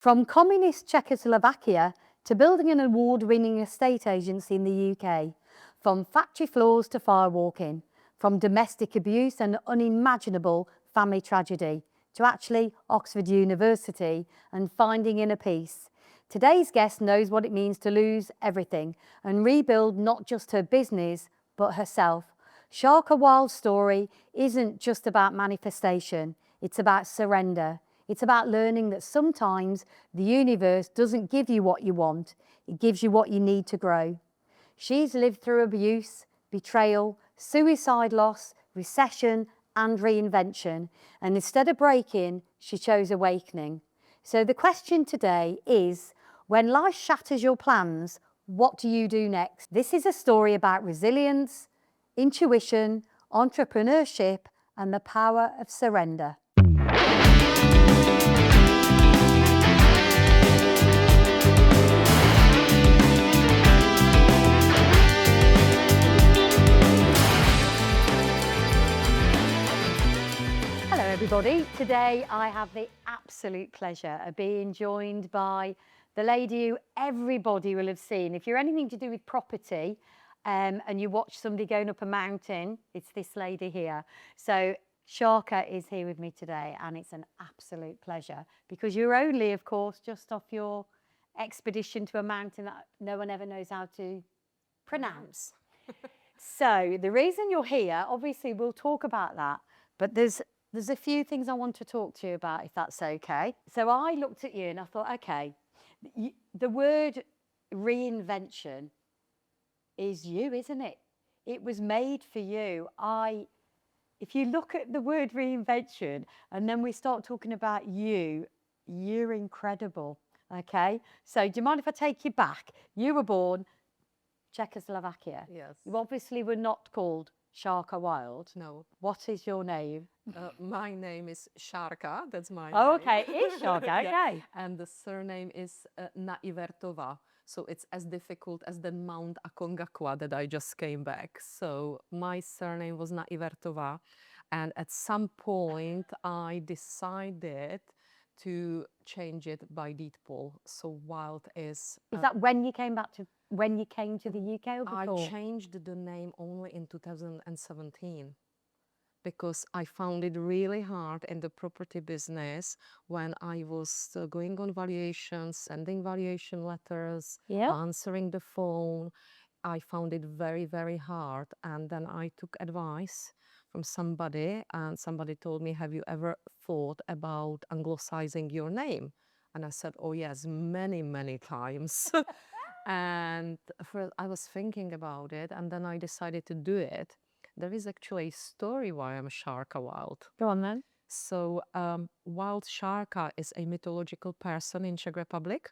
From communist Czechoslovakia to building an award-winning estate agency in the UK, from factory floors to firewalking, from domestic abuse and unimaginable family tragedy to actually Oxford University and finding inner peace. Today's guest knows what it means to lose everything and rebuild not just her business, but herself. Sharka Wild's story isn't just about manifestation, it's about surrender. It's about learning that sometimes the universe doesn't give you what you want, it gives you what you need to grow. She's lived through abuse, betrayal, suicide loss, recession, and reinvention. And instead of breaking, she chose awakening. So the question today is, when life shatters your plans, what do you do next? This is a story about resilience, intuition, entrepreneurship, and the power of surrender. Hello everybody, today I have the absolute pleasure of being joined by the lady who everybody will have seen. If you're anything to do with property and you watch somebody going up a mountain, it's this lady here. So Sharka is here with me today and it's an absolute pleasure because you're only, of course, just off your expedition to a mountain that no one ever knows how to pronounce. So the reason you're here, obviously we'll talk about that, but there's a few things I want to talk to you about, if that's okay. So I looked at you and I thought, okay, the word reinvention is you, isn't it? It was made for you. If you look at the word reinvention and then we start talking about you, you're incredible, okay? So do you mind if I take you back? You were born Czechoslovakia. Yes. You obviously were not called Sharka Wild. No. What is your name? My name is Sharka. That's my Oh, name. okay. It is Sharka. Yeah. Okay. And the surname is Naivertova. So it's as difficult as the Mount Aconcagua that I just came back. So my surname was Naivertova. And at some point, I decided to change it by deed poll. So Wild is... Is that when you came back to, when you came to the UK or I before? changed the name only in 2017. Because I found it really hard in the property business when I was going on valuations, sending valuation letters, answering the phone. I found it very, very hard. And then I took advice from somebody and somebody told me, have you ever thought about anglicizing your name? And I said, oh yes, many, many times. And I was thinking about it and then I decided to do it. There is actually a story why I'm Sharka Wild. Go on then. So Wild Sharka is a mythological person in Czech Republic.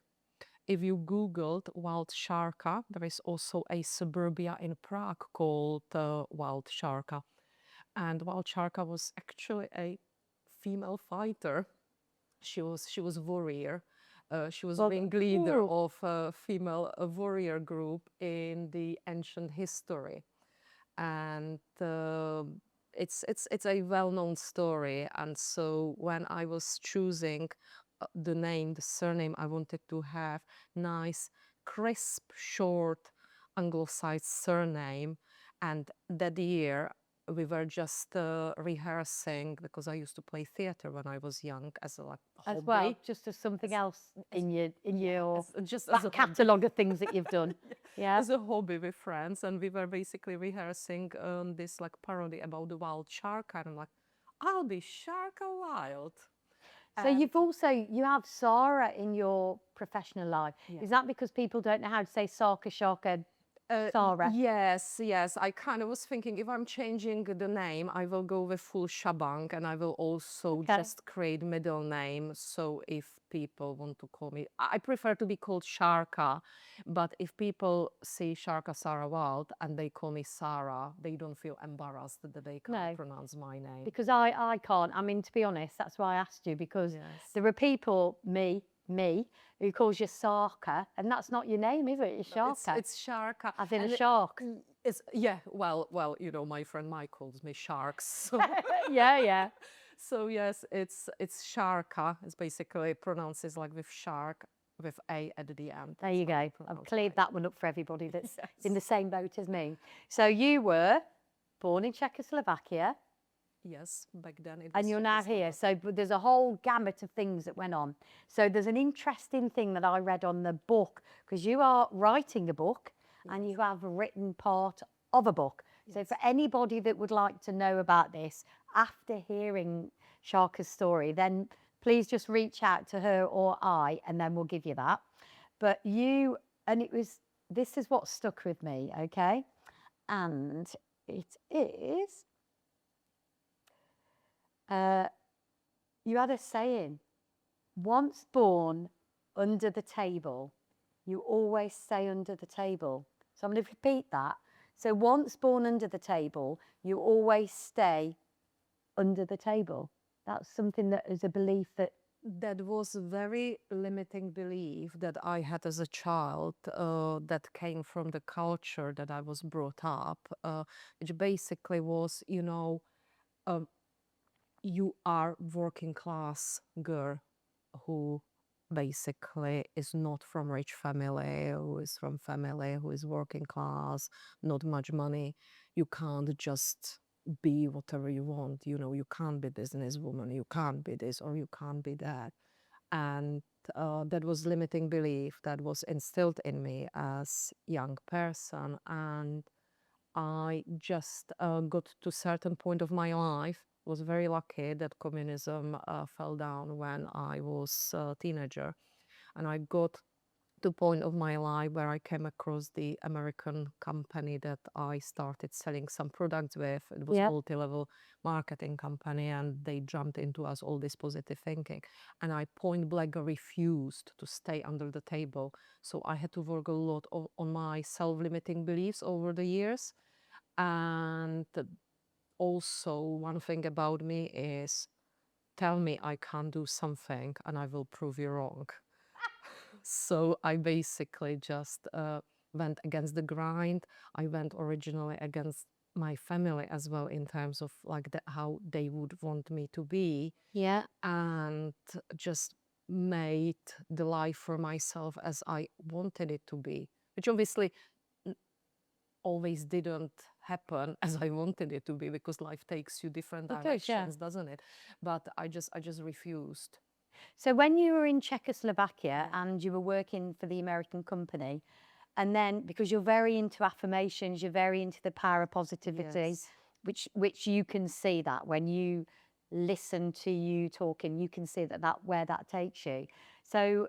If you Googled Wild Sharka, there is also a suburbia in Prague called Wild Sharka. And Wild Sharka was actually a female fighter. She was warrior. She was being leader of a female warrior group in the ancient history. And it's a well-known story. And so when I was choosing the name, the surname, I wanted to have nice, crisp, short, anglicized surname. And that year we were just rehearsing because I used to play theater when I was young as a hobby. As well, just as something else in your just back catalogue of things that you've done. Yeah. As a hobby with friends, and we were basically rehearsing this like parody about the wild shark, and I'm like, I'll be Sharka Wild. So you have Sarah in your professional life. Yeah. Is that because people don't know how to say Sharka, Sarah? Yes. I kind of was thinking if I'm changing the name, I will go with full shabang and I will also just create middle name. So if people want to call me, I prefer to be called Sharka, but if people see Sharka Sarah Wild and they call me Sarah, they don't feel embarrassed that they can't pronounce my name. Because I can't. I mean, to be honest, that's why I asked you, because there are people, me, who calls you Sarka, and that's not your name, is it? It's Sharka. It's Sharka. As in a shark. Well, you know, my friend Mike calls me Sharks. So. Yeah. So yes, it's Sharka. It's basically pronounces like with shark with a at the end. There That's you how go. they I've pronounce cleared right. that one up for everybody that's in the Yes. same boat as me. So you were born in Czechoslovakia Yes, back then it and was you're now here. Czechoslovakia. So there's a whole gamut of things that went on. So there's an interesting thing that I read on the book, because you are writing a book and Yes. you have written part of a book. So Yes. for anybody that would like to know about this after hearing Sharka's story, then please just reach out to her or I, and then we'll give you that. But you, and it was, this is what stuck with me, okay? And it is, you had a saying, once born under the table, you always stay under the table. So I'm going to repeat that. So once born under the table, you always stay under the table. That's something that is a belief that, That was a very limiting belief that I had as a child, that came from the culture that I was brought up, which basically was, um, you are working class girl who basically is not from rich family, who is from family who is working class, not much money. You can't just be whatever you want. You can't be businesswoman, you can't be this or you can't be that. And that was limiting belief that was instilled in me as young person. And I just got to certain point of my life. Was very lucky that communism fell down when I was a teenager, and I got to point of my life where I came across the American company that I started selling some products with. It was yeah, multi-level marketing company, and they jumped into us all this positive thinking. And I point blank refused to stay under the table. So I had to work a lot on my self-limiting beliefs over the years. And also, one thing about me is tell me I can't do something and I will prove you wrong. So I basically just went against the grind. I went originally against my family as well in terms of like how they would want me to be, yeah, and just made the life for myself as I wanted it to be, which obviously always didn't happen as I wanted it to be, because life takes you different it does, yeah. directions, doesn't it? But I just refused. So when you were in Czechoslovakia Yeah. and you were working for the American company, and then because you're very into affirmations, you're very into the power of positivity, Yes. which you can see that when you listen to you talking, you can see that where that takes you. So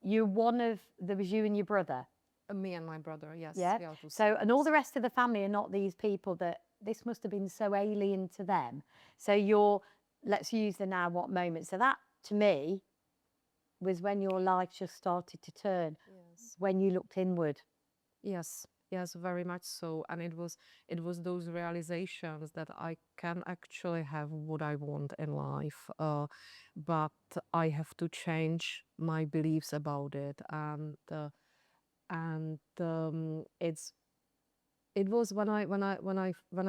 you're one of, there was you and your brother, Me and my brother, yes, yeah. we are two So and all siblings. the rest of the family are not these people that this must have been so alien to them. So you're, let's use the now what moment. So that to me was when your life just started to turn, Yes. when you looked inward. Yes, yes, very much so. And it was those realizations that I can actually have what I want in life, but I have to change my beliefs about it. And it was when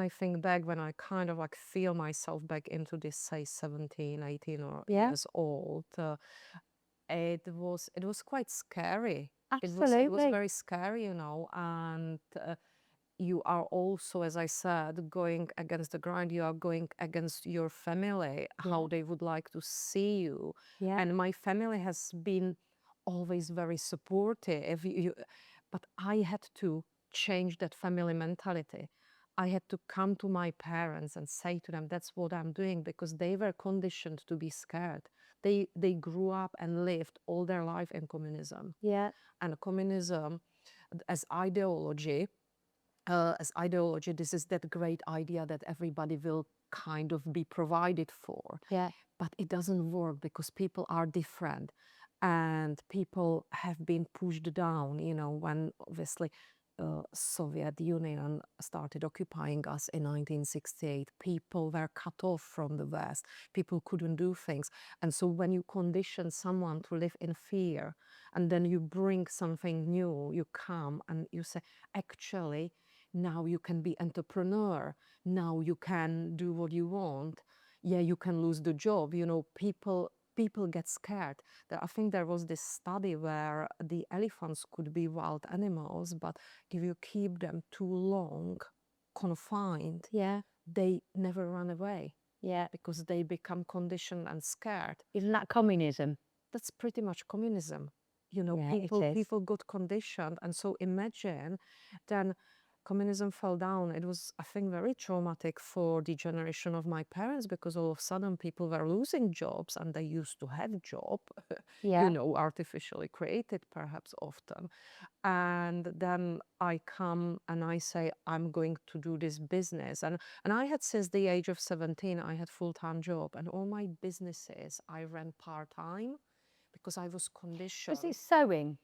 I think back, when I kind of like feel myself back into this, say, 17, 18 or Yeah, years old. It was quite scary. It was absolutely. very scary, and you are also, as I said, going against the grind. You are going against your family, Yeah, how they would like to see you. yeah, And my family has been always very supportive. But I had to change that family mentality. I had to come to my parents and say to them, that's what I'm doing, because they were conditioned to be scared. They grew up and lived all their life in communism. yeah, And communism as ideology, this is that great idea that everybody will kind of be provided for. yeah, But it doesn't work because people are different and people have been pushed down, when obviously Soviet Union started occupying us in 1968. People were cut off from the West. People couldn't do things. And so when you condition someone to live in fear and then you bring something new, you come and you say, actually, now you can be entrepreneur. Now you can do what you want. yeah, you can lose the job. You know, people get scared. I think there was this study where the elephants could be wild animals, but if you keep them too long confined, Yeah, they never run away yeah. because they become conditioned and scared. Isn't that communism? That's pretty much communism. You know, Yeah, it people is. people got conditioned, and so imagine then communism fell down. It was, I think, very traumatic for the generation of my parents because all of a sudden people were losing jobs and they used to have job, Yeah. you know, artificially created perhaps often. And then I come and I say, I'm going to do this business. And I had, since the age of 17, I had full-time job, and all my businesses I ran part-time because I was Was conditioned. it sewing?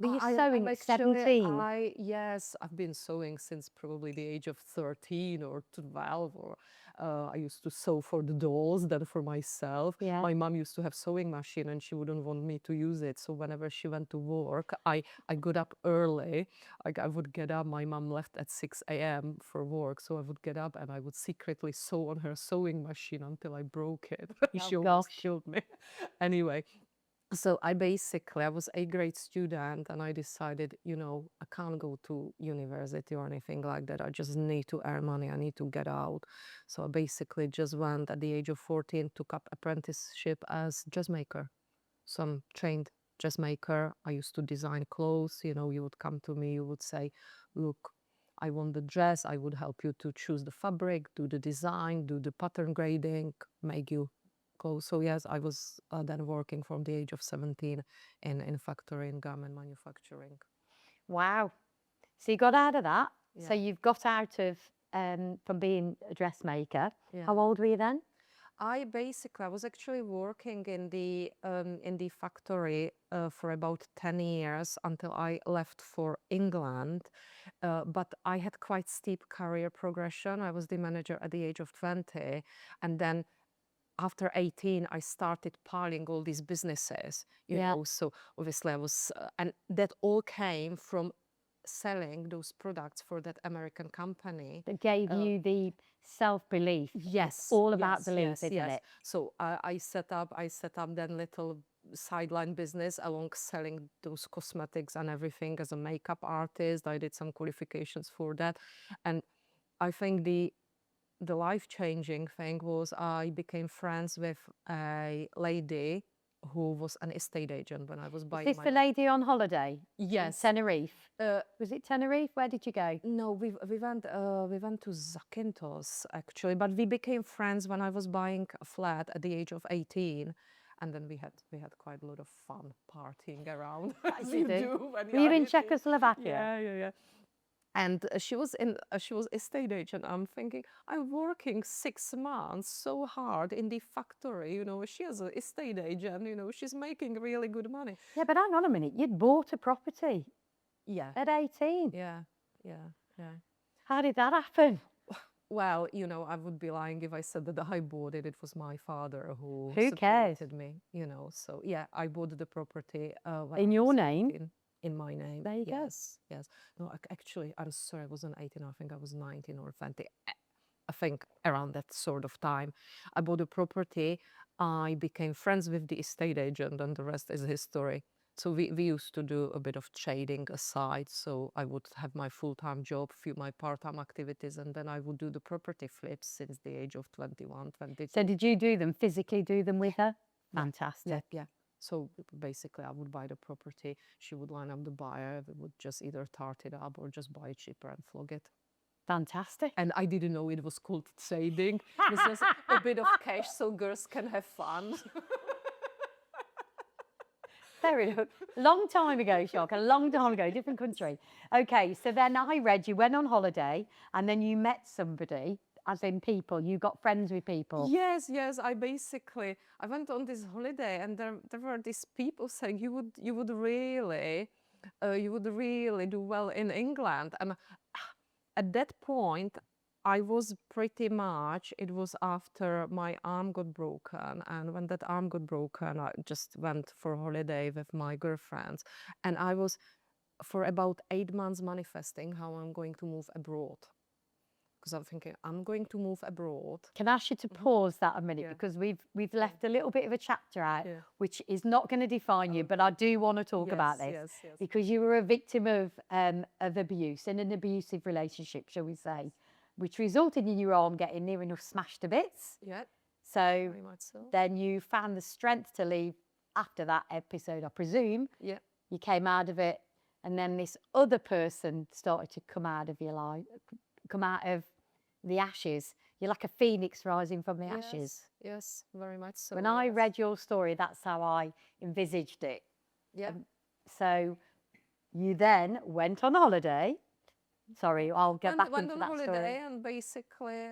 Were you sewing I'm at actually, 17? yes, I've been sewing since probably the age of 13 or 12, or I used to sew for the dolls, then for myself. Yeah. My mom used to have sewing machine and she wouldn't want me to use it. So whenever she went to work, I got up early. Like I would get up, my mom left at 6 a.m. for work. So I would get up and I would secretly sew on her sewing machine until I broke it. She almost gosh. killed me. Anyway, so I was a grade student and I decided, you know, I can't go to university or anything like that. I just need to earn money. I need to get out. So I basically just went at the age of 14, took up apprenticeship as dressmaker. So I'm trained dressmaker. I used to design clothes. You know, you would come to me, you would say, look, I want the dress. I would help you to choose the fabric, do the design, do the pattern grading, make you clothes. So yes, I was then working from the age of 17 in factory and garment manufacturing. Wow. So you got out of that. So Yeah. you've got out of from being a dressmaker. Yeah. How old were you then? I was actually working in the factory for about 10 years until I left for England. But I had quite steep career progression. I was the manager at the age of 20, and then after 18, I started piling all these businesses, you Yeah. know. So obviously I was, and that all came from selling those products for that American company. That gave you the self-belief. Yes, All about yes, belief, yes, isn't yes. it? So I set up that little sideline business along selling those cosmetics and everything as a makeup artist. I did some qualifications for that, and I think the life-changing thing was I became friends with a lady who was an estate agent when I was Is buying this my. the lady on holiday? In Yes. Tenerife. Uh, Was it Tenerife? Where did you go? no, we went to Zakynthos actually, but we became friends when I was buying a flat at the age of 18, and then we had quite a lot of fun partying around as you do when Were you you're in 18. Czechoslovakia? Yeah, yeah, yeah. And she was estate agent. I'm thinking, I'm working 6 months so hard in the factory, you know, she is an estate agent, you know, she's making really good money. Yeah, but hang on a minute. You'd bought a property Yeah, at 18. yeah, yeah, yeah. How did that happen? Well, you know, I would be lying if I said that I bought it. It was my father who Who cares? supported me, you know. So yeah, I bought the property when In I your was name? 18. In my name. There you go. Yes, yes. No, actually, I'm sorry, I wasn't 18. I think I was 19 or 20. I think around that sort of time. I bought a property. I became friends with the estate agent, and the rest is history. So we used to do a bit of trading aside. So I would have my full-time job, few my part-time activities, and then I would do the property flips since the age of 21, 22. So did you do them, physically do them with her? Yeah. Fantastic. Yeah, yeah. So basically, I would buy the property. She would line up the buyer. We would just either tart it up or just buy it cheaper and flog it. Fantastic. And I didn't know it was called trading. It's just a bit of cash so girls can have fun. Fair enough. Long time ago, Sharka, a long time ago, different country. Okay, so then I read you went on holiday and then you met somebody, as in people, you got friends with people. Yes, yes. I went on this holiday, and there were these people saying you would really do well in England. And at that point, I was pretty much. It was after my arm got broken, and when that arm got broken, I just went for holiday with my girlfriends, and I was for about 8 months manifesting how I'm going to move abroad. because I'm thinking I'm going to move abroad. Can I ask you to pause that a minute Yeah. because we've left a little bit of a chapter out, Yeah. which is not going to define you, but I do want to talk about this Yes. because you were a victim of abuse in an abusive relationship, shall we say, which resulted in your arm getting near enough smashed to bits. Yeah, So very much so. then you found the strength to leave after that episode, I presume. Yeah. You came out of it, and then this other person started to come out of your life, come out of the ashes. You're like a phoenix rising from the ashes. Yes, very much so. When I yes. read your story, that's how I envisaged it. Yeah. So you then went on holiday. Sorry, I'll get back went into on that holiday, story. and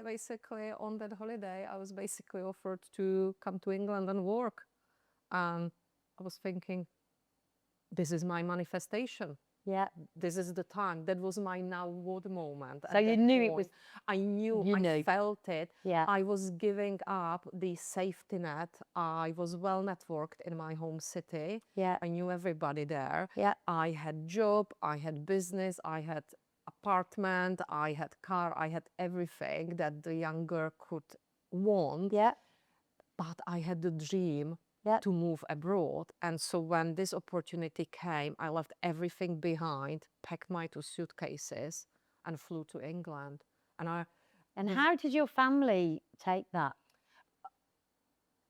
basically on that holiday, I was basically offered to come to England and work. And I was thinking, this is my manifestation. Yeah. This is the time. That was my now what moment. So At you that knew it was. point, I knew, You I knew. felt it. Yeah. I was giving up the safety net. I was well networked in my home city. Yeah. I knew everybody there. Yeah. I had job, I had business, I had apartment, I had car, I had everything that the young girl could want. Yeah. But I had the dream Yeah. to move abroad. And so when this opportunity came, I left everything behind, packed my 2 suitcases, and flew to England. And how did your family take that?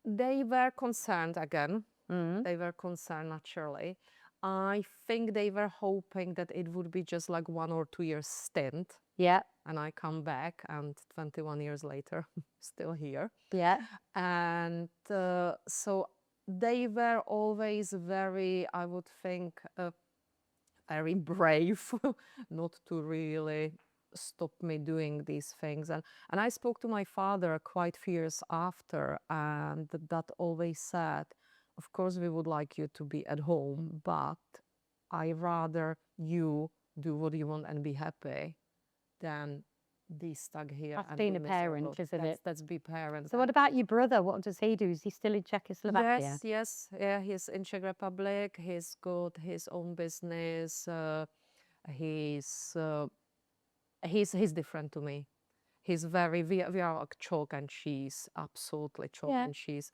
They were concerned again. Mm. They were concerned naturally. I think they were hoping that it would be just like 1 or 2 years stint. Yeah. And I come back, and 21 years later, still here. Yeah. And so they were always very, I would think, very brave not to really stop me doing these things. And I spoke to my father quite few years after, and that always said, of course, we would like you to be at home, but I rather you do what you want and be happy than be stuck here. That's and being be a parent, miserable. isn't it? That's be parent. So what about your brother? What does he do? Is he still in Czechoslovakia? Yes, yeah, he's in Czech Republic. He's got his own business. He's different to me. He's very, we are like chalk and cheese, absolutely chalk Yeah. and cheese.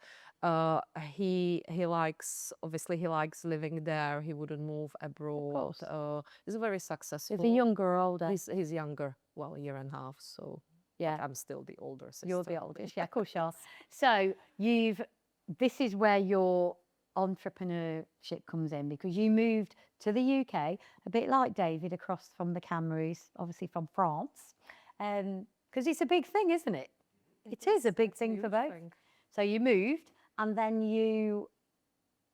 He likes, obviously he likes living there. He wouldn't move abroad. course. He's very successful. Is he younger or older? He's younger, well, a year and a half. So Yeah. I'm still the older sister. You're the oldest, yeah, of course you are. So this is where your entrepreneurship comes in, because you moved to the UK, a bit like David, across from the Cameroons, obviously from France, because it's a big thing, isn't it? It is a big thing for both. So you moved, and then you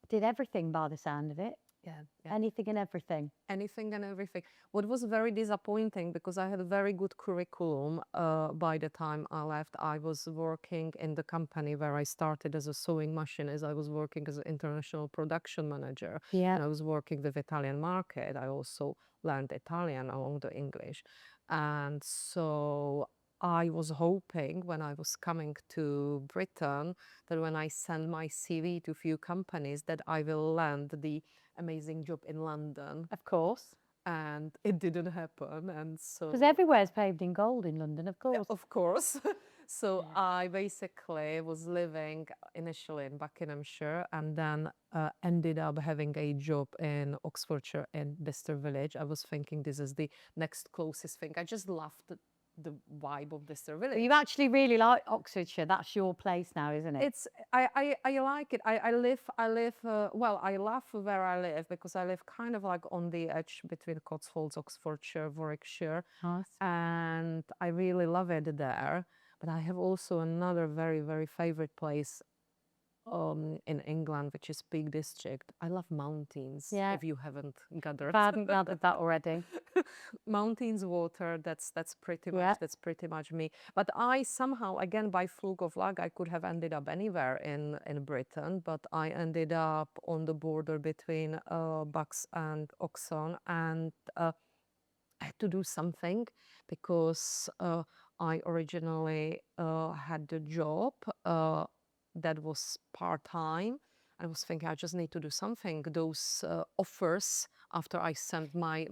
did everything by the sound of it. Yeah. Anything and everything. Anything and everything. What was very disappointing, because I had a very good curriculum by the time I left. I was working in the company where I started as a sewing machinist. I was working as an international production manager. Yeah. And I was working with Italian market. I also learned Italian along the English. And so I was hoping when I was coming to Britain that when I send my CV to a few companies that I will land the amazing job in London. Of course. And it didn't happen. And so Because everywhere's paved in gold in London, of course. of course. So I basically was living initially in Buckinghamshire, and then ended up having a job in Oxfordshire in Bicester Village. I was thinking this is the next closest thing. I just loved the vibe of Bicester Village. You actually really like Oxfordshire. That's your place now, isn't it? I like it. I love where I live, because I live kind of like on the edge between Cotswolds, Oxfordshire, Warwickshire. Nice. And I really love it there. But I have also another very, very favorite place in England, which is Peak District. I love mountains, Yeah. if you haven't gathered. If I hadn't gathered that already. Mountains, water, that's pretty much Yeah. that's pretty much me. But I somehow, again, by fluke of luck, I could have ended up anywhere in Britain, but I ended up on the border between Bucks and Oxon, and I had to do something, because I originally had the job that was part-time. I was thinking I just need to do something. Those offers, after I sent my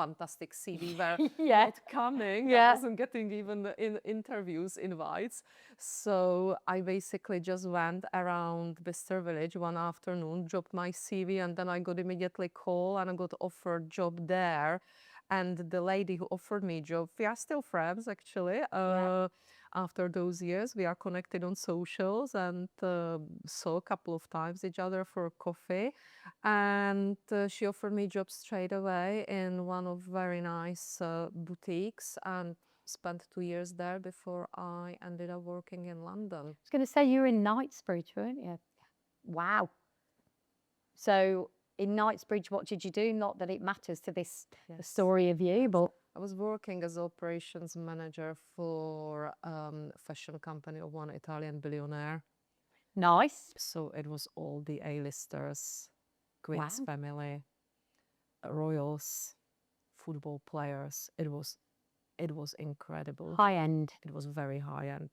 fantastic CV were Yeah. not coming. Yeah. I wasn't getting even the interviews invites. So I basically just went around Bicester Village one afternoon, dropped my CV, and then I got immediately call and I got offered job there. And the lady who offered me job, we are still friends actually. After those years, we are connected on socials and saw a couple of times each other for coffee. And she offered me job straight away in one of very nice boutiques, and spent 2 years there before I ended up working in London. I was going to say you were in Knightsbridge, weren't you? Wow. So in Knightsbridge, what did you do? Not that it matters to this the Yes. story of you, but I was working as operations manager for fashion company of one Italian billionaire. nice. So it was all the A-listers, Queen's Wow. family, royals, football players. It was incredible. High end. It was very high end.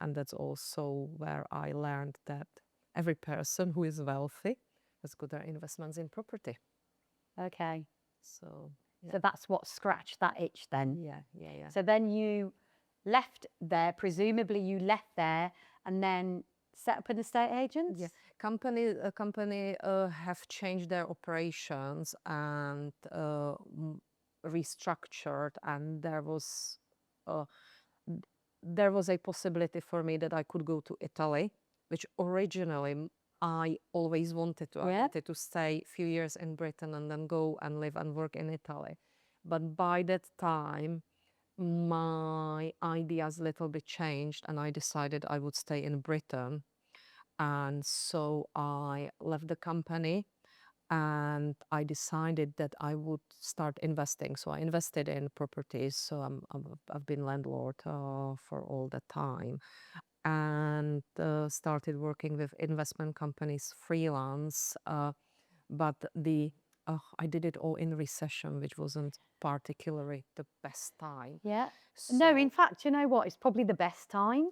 And that's also where I learned that every person who is wealthy has got their investments in property. Okay. So So that's what scratched that itch then. yeah. So then you left there, presumably you left there and then set up an estate agent? Yeah, company have changed their operations and restructured, and there was a possibility for me that I could go to Italy, which originally I always wanted to. I Yeah. wanted to stay a few years in Britain and then go and live and work in Italy. But by that time, my ideas a little bit changed, and I decided I would stay in Britain. And so I left the company and I decided that I would start investing. So I invested in properties. So I've been landlord for all the time, and started working with investment companies freelance. But I did it all in recession, which wasn't particularly the best time. Yeah. No, in So, fact, you know what? It's probably the best time.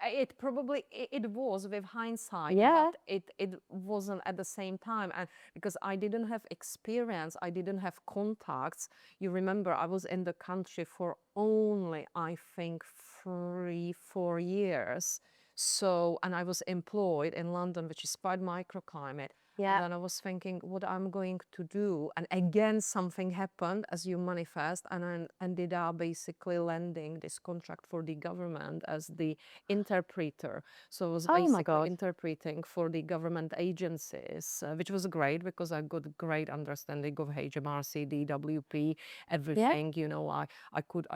it probably it was with hindsight, Yeah. but it wasn't at the same time, and because I didn't have experience, I didn't have contacts. You remember, I was in the country for only, I think, 3-4 years. So, and I was employed in London, which is quite microclimate. Yeah. And then I was thinking what I'm going to do. And again, something happened as you manifest, and I ended up basically landing this contract for the government as the interpreter. So I was Oh my basically God. interpreting for the government agencies, which was great because I got great understanding of HMRC, DWP, everything. You know, I could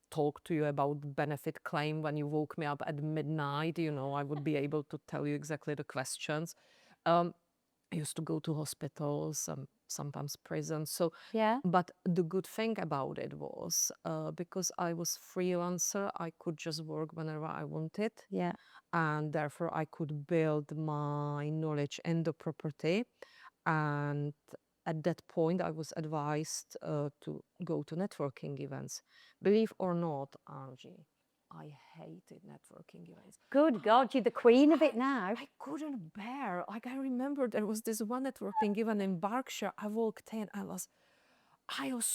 talk to you about benefit claim when you woke me up at midnight. You know, I would be able to tell you exactly the questions. I used to go to hospitals, sometimes prisons. So, Yeah. but the good thing about it was because I was freelancer, I could just work whenever I wanted, Yeah. and therefore I could build my knowledge in the property. And at that point, I was advised to go to networking events. Believe or not, Angie, I hated networking events. Good God, you're the queen of it now. I couldn't bear. Like, I remember there was this one networking event in Berkshire. I walked in. I was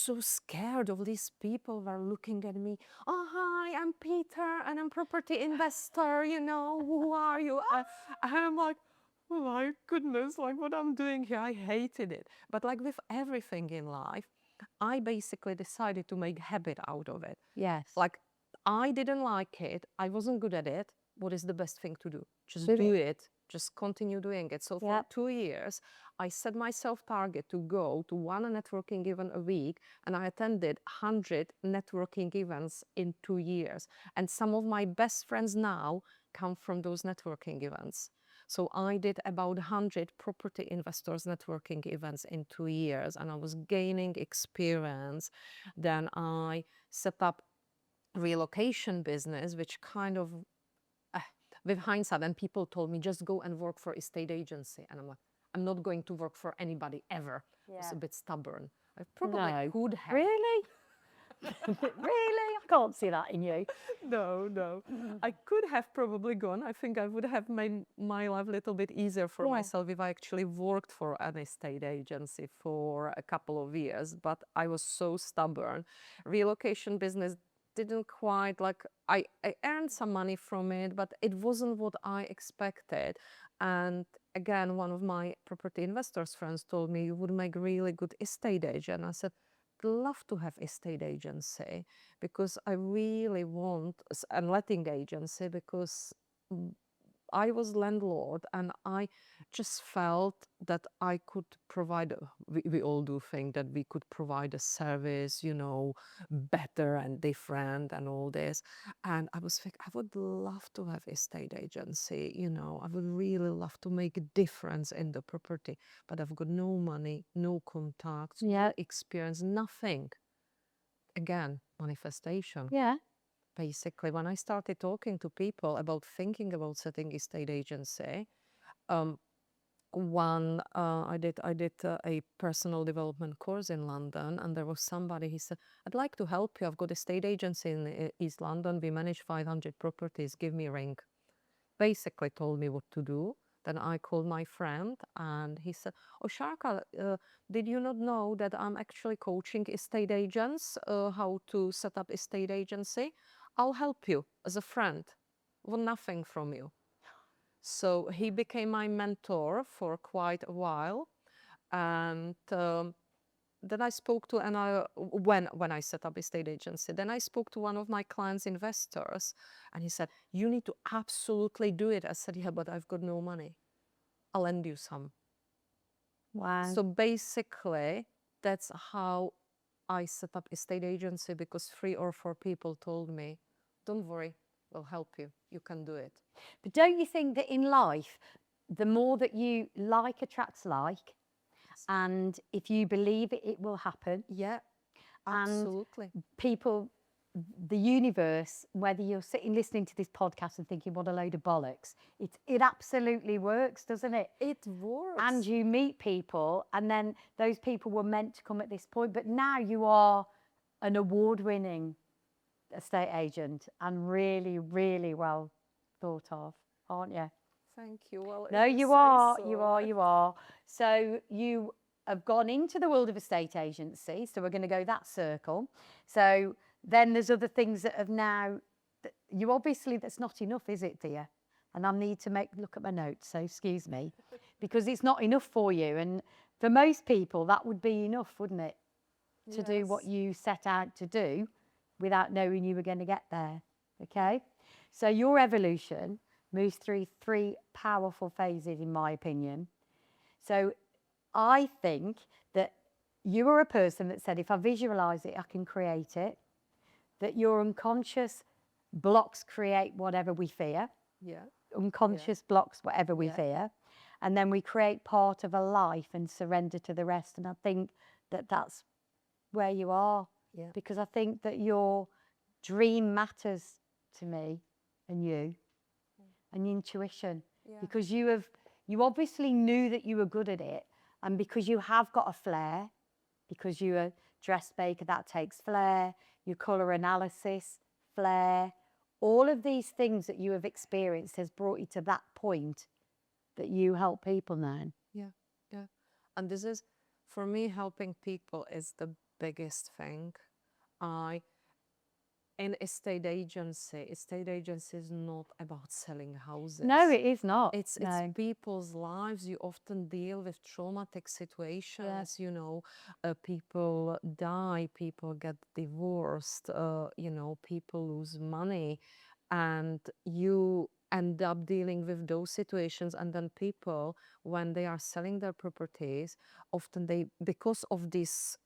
so scared of these people were looking at me. Oh, hi, I'm Peter, and I'm property investor. You know, who are you? I'm like, oh my goodness, like what I'm doing here. I hated it. But like with everything in life, I basically decided to make habit out of it. Yes. Like, I didn't like it. I wasn't good at it. What is the best thing to do? Just Do do it. it. Just continue doing it. So Yeah. for 2 years, I set myself target to go to one networking event a week, and I attended 100 networking events in 2 years. And some of my best friends now come from those networking events. So I did about 100 property investors networking events in 2 years, and I was gaining experience. Then I set up relocation business, which kind of, with hindsight, and people told me just go and work for estate agency, and I'm like, I'm not going to work for anybody ever. I was a bit stubborn. I probably No. could have. Really? Really? I can't see that in you. No, no. I could have probably gone. I think I would have made my life a little bit easier for Yeah. myself if I actually worked for an estate agency for a couple of years. But I was so stubborn. Relocation business didn't quite like, I earned some money from it, but it wasn't what I expected. And again, one of my property investors friends told me you would make really good estate agent. I said, love to have estate agency because I really want a letting agency because mm, I was landlord and I just felt that I could provide, we all do think that we could provide a service, you know, better and different and all this. And I was thinking, I would love to have estate agency, you know, I would really love to make a difference in the property, but I've got no money, no contacts, Yeah. no experience, nothing. Again, manifestation. Yeah. Basically, when I started talking to people about thinking about setting estate agency, um, I did a personal development course in London, and there was somebody. He said, "I'd like to help you. I've got a estate agency in East London. We manage 500 properties. Give me a ring." Basically, told me what to do. Then I called my friend, and he said, "Oh, Sharka, did you not know that I'm actually coaching estate agents how to set up estate agency? I'll help you as a friend. Want nothing from you." So he became my mentor for quite a while, and then I spoke to, and when I set up estate agency, then I spoke to one of my clients' investors, and he said, "You need to absolutely do it." I said, "Yeah, but I've got no money. I'll lend you some." Wow. So basically, that's how I set up estate agency, because 3 or 4 people told me, "Don't worry, we'll help you. You can do it." But don't you think that in life, the more that you like attracts like, and if you believe it, it will happen. Yeah, And absolutely. people, the universe, whether you're sitting listening to this podcast and thinking, what a load of bollocks, it absolutely works, doesn't it? It works. And you meet people, and then those people were meant to come at this point, but now you are an award-winning estate agent and really, really well thought of, aren't you? Thank you. Well, No, if you say are, so. you are. So you have gone into the world of estate agency. So we're going to go that circle. So then there's other things that have now, you obviously, that's not enough, is it, dear? And I need to look at my notes, so excuse me, because it's not enough for you. And for most people, that would be enough, wouldn't it? To do what Yes. you set out to do without knowing you were going to get there. Okay? So your evolution moves through 3 powerful phases, in my opinion. So I think that you are a person that said, if I visualize it, I can create it. That your unconscious blocks create whatever we fear. Yeah. Unconscious blocks whatever we Yeah. fear. And then we create part of a life and surrender to the rest. And I think that that's where you are. Yeah. Because I think that your dream matters to me and you and your intuition. Yeah. Because you obviously knew that you were good at it, and because you have got a flair, because you're a dressmaker, that takes flair, your colour analysis, flair, all of these things that you have experienced has brought you to that point that you help people now. Yeah. Yeah. And this is, for me, helping people is the biggest thing. In estate agency is not about selling houses. No, it is not. It's people's lives. You often deal with traumatic situations. You know, people die, people get divorced. You know, people lose money, and you end up dealing with those situations. And then people, when they are selling their properties, often because of these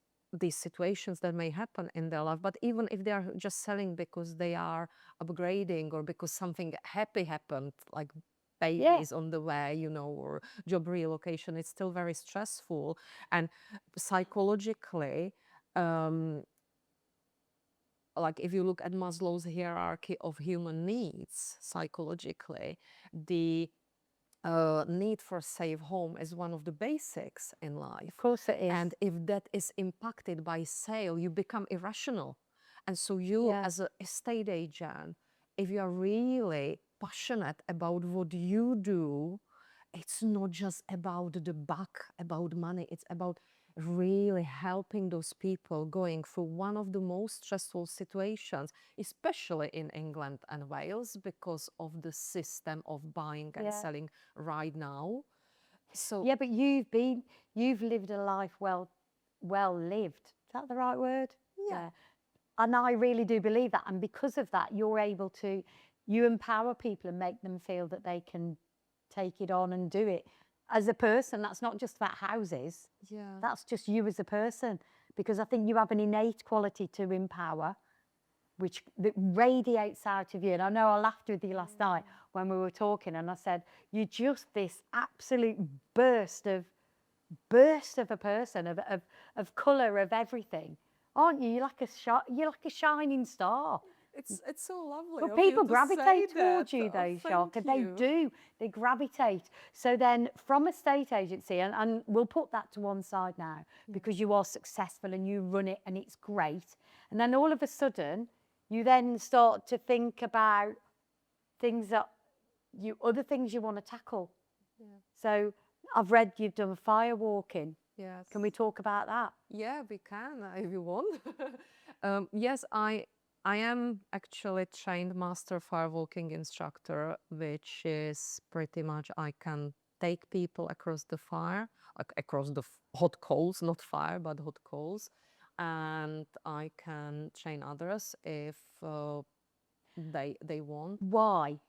situations that may happen in their life, but even if they are just selling because they are upgrading or because something happy happened, like babies on the way, you know, or job relocation, it's still very stressful. And psychologically, like if you look at Maslow's hierarchy of human needs, psychologically, the need for a safe home is one of the basics in life. Of course it is. And if that is impacted by sale, you become irrational. And so you, Yeah. as an estate agent, if you are really passionate about what you do, it's not just about the buck, about money. It's about really helping those people going through one of the most stressful situations, especially in England and Wales, because of the system of buying and Yeah. selling right now. So Yeah, but you've lived a life well lived. Is that the right word? yeah. And I really do believe that. And because of that, you empower people and make them feel that they can take it on and do it. As a person, that's not just about houses. Yeah. That's just you as a person. Because I think you have an innate quality to empower, that radiates out of you. And I know I laughed with you last night when we were talking, and I said, you're just this absolute burst of a person, of colour, of everything, aren't you? You're like a shining star. It's so lovely But of you people to gravitate say towards that. you, though, Thank Sharka. They you. do. They gravitate. So then, from a state agency, and we'll put that to one side now, because you are successful and you run it and it's great. And then all of a sudden, you then start to think about other things you want to tackle. Yeah. So I've read you've done fire walking. Yes. Can we talk about that? Yeah, we can if you want. Yes, I am actually trained master firewalking instructor, which is pretty much I can take people across the fire, across the hot coals, not fire, but hot coals, and I can train others if they want. Why?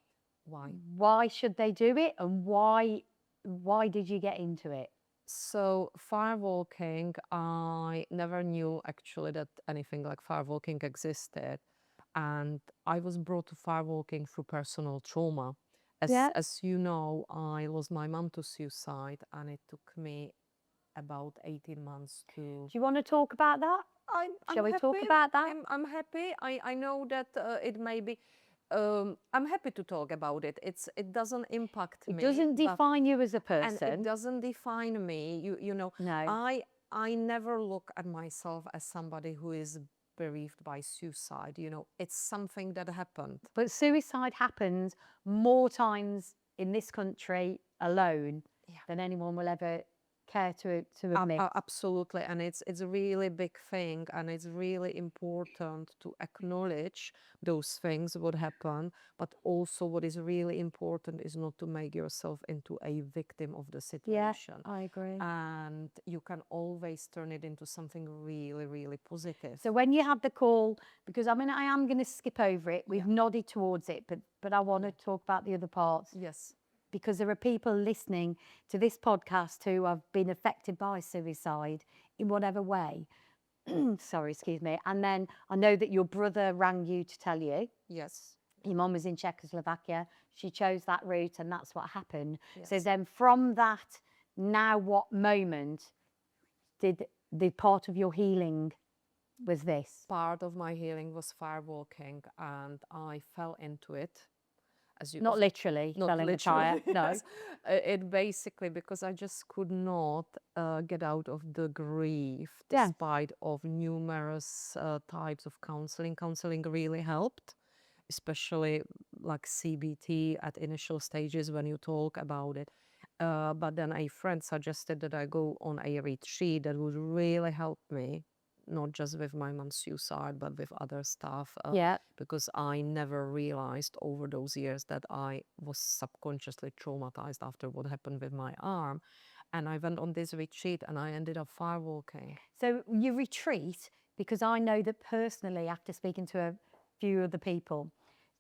Why? Why should they do it, and why did you get into it? So firewalking, I never knew actually that anything like firewalking existed. And I was brought to firewalking through personal trauma. Yeah. As you know, I lost my mom to suicide, and it took me about 18 months to. Do you want to talk about that? Shall we talk happy. about that? I'm happy. I know that it may be. I'm happy to talk about it. It doesn't impact me. It doesn't define you as a And person. it doesn't define me. You know, No. I never look at myself as somebody who is bereaved by suicide. You know, it's something that happened. But suicide happens more times in this country alone than anyone will ever care to admit. Absolutely, and it's a really big thing, and it's really important to acknowledge those things what happen, but also what is really important is not to make yourself into a victim of the situation. I agree. And you can always turn it into something really, really positive. So when you had the call, because I mean I am going to skip over it, we've nodded towards it, but I want to talk about the other parts. Yes. Because there are people listening to this podcast who have been affected by suicide in whatever way. Sorry, excuse me. And then I know that your brother rang you to tell you. Yes. Your mum was in Czechoslovakia. She chose that route, and that's what happened. Yes. So then from that, now what moment did the part of your healing was this? Part of my healing was firewalking, and I fell into it. As you Not literally, fell in the fire. No. Yes. It basically, because I just could not get out of the grief despite of numerous types of counseling. Counseling really helped, especially like CBT at initial stages when you talk about it. But then a friend suggested that I go on a retreat that would really help me, not just with my mom's suicide, but with other stuff. Because I never realized over those years that I was subconsciously traumatized after what happened with my arm. And I went on this retreat and I ended up firewalking. So you retreat, because I know that personally, after speaking to a few other people,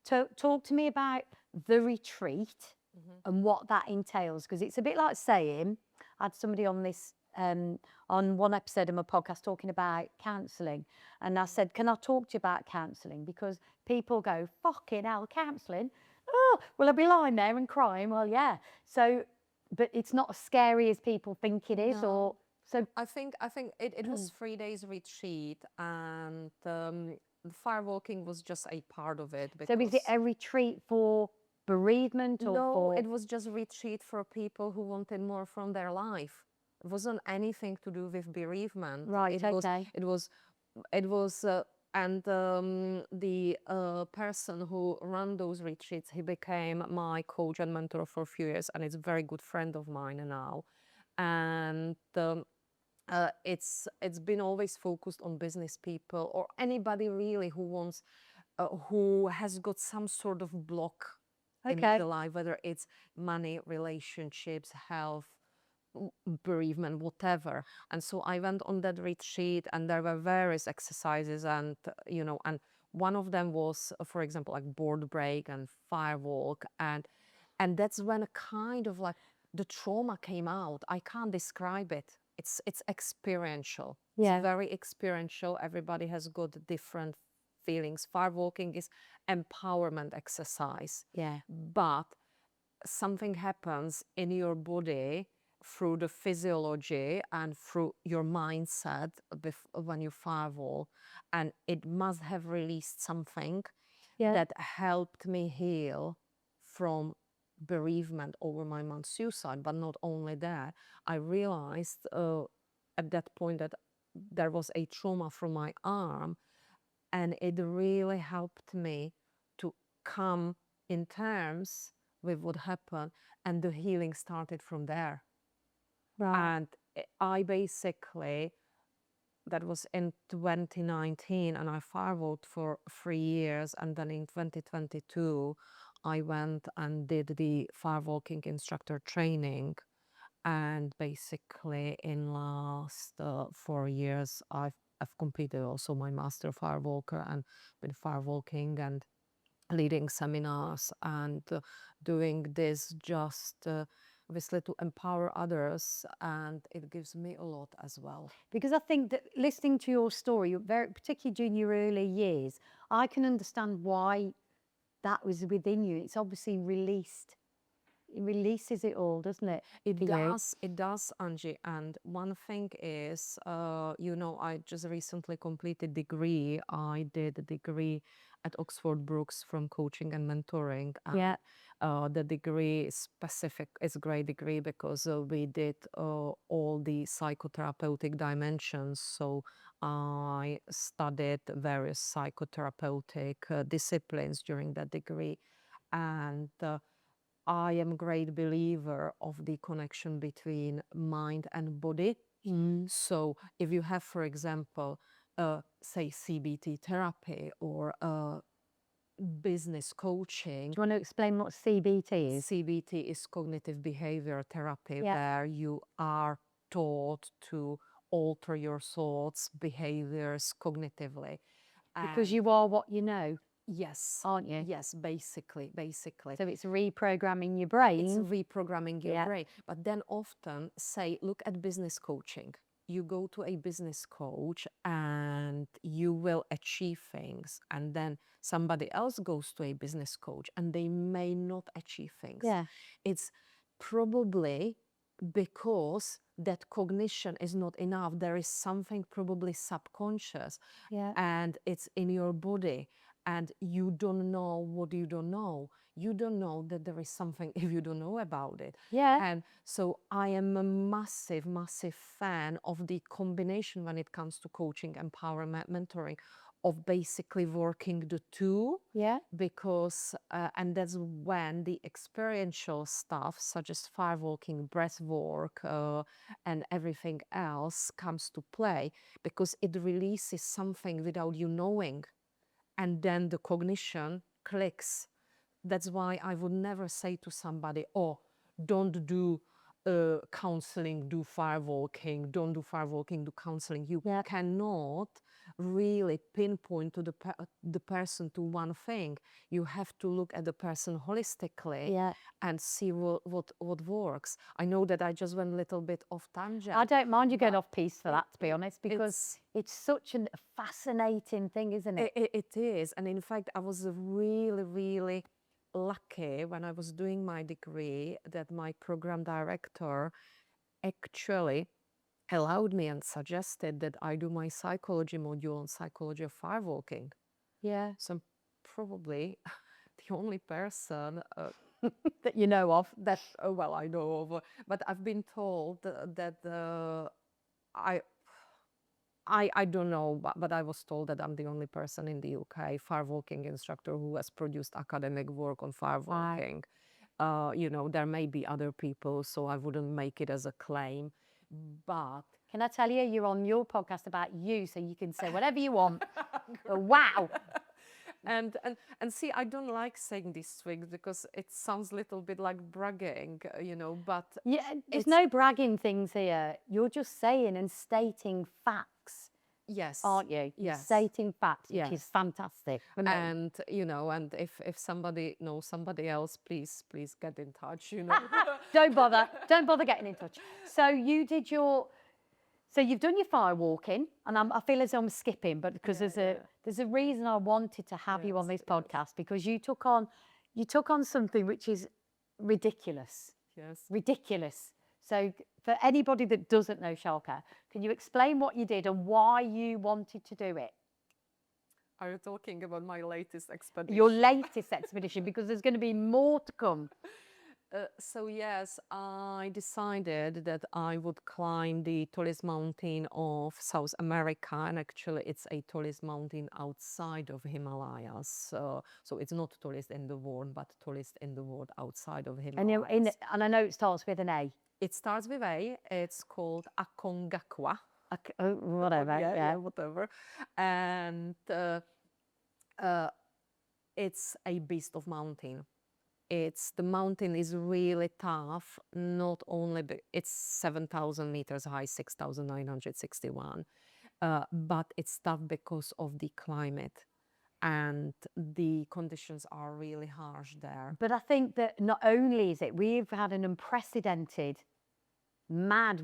talk to me about the retreat and what that entails, because it's a bit like saying, I had somebody on this on one episode of my podcast talking about counselling, and I said, can I talk to you about counselling? Because people go, fucking hell, counselling? Oh, will I be lying there and crying? Well, yeah. So, but it's not as scary as people think it is. No. Or so I think it was 3 days retreat, and firewalking was just a part of it. So is it a retreat for bereavement or No, for? it was just retreat for people who wanted more from their life. It wasn't anything to do with bereavement. Right, okay. It was And the person who ran those retreats, he became my coach and mentor for a few years, and is a very good friend of mine now. And it's been always focused on business people or anybody really who wants, who has got some sort of block in Okay. the life, whether it's money, relationships, health, bereavement, whatever. And so I went on that retreat, and there were various exercises, and and one of them was, for example, like board break and firewalk, and that's when a kind of like the trauma came out. I can't describe it. It's experiential. Yeah. It's very experiential. Everybody has got different feelings. Firewalking is empowerment exercise, Yeah. but something happens in your body through the physiology and through your mindset when you firewall, and it must have released something Yeah. that helped me heal from bereavement over my mom's suicide. But not only that, I realized at that point that there was a trauma from my arm, and it really helped me to come in terms with what happened, and the healing started from there. Right. And I basically, that was in 2019, and I firewalked for 3 years, and then in 2022 I went and did the firewalking instructor training, and basically in last 4 years I've completed also my master firewalker, and been firewalking and leading seminars, and doing this just obviously to empower others, and it gives me a lot as well. Because I think that listening to your story, very particularly during your early years, I can understand why that was within you. It's obviously released. It releases it all, doesn't it? It for you? does, Angie. And one thing is, I just recently completed degree. I did a degree at Oxford Brookes from coaching and mentoring. And, Yeah. the degree is specific. It's a great degree because we did all the psychotherapeutic dimensions. So I studied various psychotherapeutic disciplines during that degree, and I am a great believer of the connection between mind and body. Mm. So if you have, for example, say CBT therapy or business coaching, Do you want to explain what CBT is? CBT is cognitive behavior therapy, Yeah. where you are taught to alter your thoughts, behaviors cognitively. Because And you are what you know, yes, aren't you? yes, basically. So it's reprogramming your It's brain. reprogramming your Yeah. brain. But then often, say, look at business coaching. You go to a business coach and you will achieve things. And then somebody else goes to a business coach and they may not achieve things. Yeah. It's probably because that cognition is not enough. There is something probably subconscious, Yeah. and it's in your body, and you don't know what you don't know. You don't know that there is something if you don't know about it. Yeah. And so I am a massive, massive fan of the combination when it comes to coaching, empowerment, mentoring, of basically working the two, Yeah. because and that's when the experiential stuff such as firewalking, breath work, and everything else comes to play, because it releases something without you knowing, and then the cognition clicks. That's why I would never say to somebody, oh, don't do counseling, do firewalking, don't do firewalking, do counseling. You Yeah. cannot really pinpoint to the person to one thing. You have to look at the person holistically, Yeah. and see what works. I know that I just went a little bit off tangent. I don't mind you going but off piece for that, to be honest, because it's such a fascinating thing, isn't it? It is. And in fact, I was really, really lucky when I was doing my degree that my program director actually allowed me and suggested that I do my psychology module on psychology of firewalking. Yeah. So I'm probably the only person That you know of. that, well, I know of, but I've been told that I I don't know, but I was told that I'm the only person in the UK firewalking instructor who has produced academic work on firewalking. You know, there may be other people, so I wouldn't make it as a claim. But Can I tell you, you're on your podcast about you, so you can say whatever you want. But wow. and see, I don't like saying these things because it sounds a little bit like bragging, you know, but Yeah, there's no bragging things here. You're just saying and stating facts, yes, aren't you? You're yes, stating facts, which is yes. fantastic for me. And you know, and if somebody knows somebody else, please get in touch, you know. Don't bother getting in touch. So you did so you've done your firewalking, and I feel as though I'm skipping, but because there's a reason I wanted to have you on this podcast, because you took on something which is ridiculous. Yes. Ridiculous. So for anybody that doesn't know Sharka, can you explain what you did and why you wanted to do it? Are you talking about my latest expedition? Your latest expedition, because there's going to be more to come. So yes, I decided that I would climb the tallest mountain of South America, and actually it's a tallest mountain outside of Himalayas. So it's not tallest in the world, but tallest in the world outside of Himalayas. And I know it starts with an A. It starts with A. It's called Aconcagua. Whatever, yeah. Whatever. And it's a beast of mountain. The mountain is really tough, not only, it's 7,000 meters high, 6,961, but it's tough because of the climate, and the conditions are really harsh there. But I think that not only is it, we've had an unprecedented, mad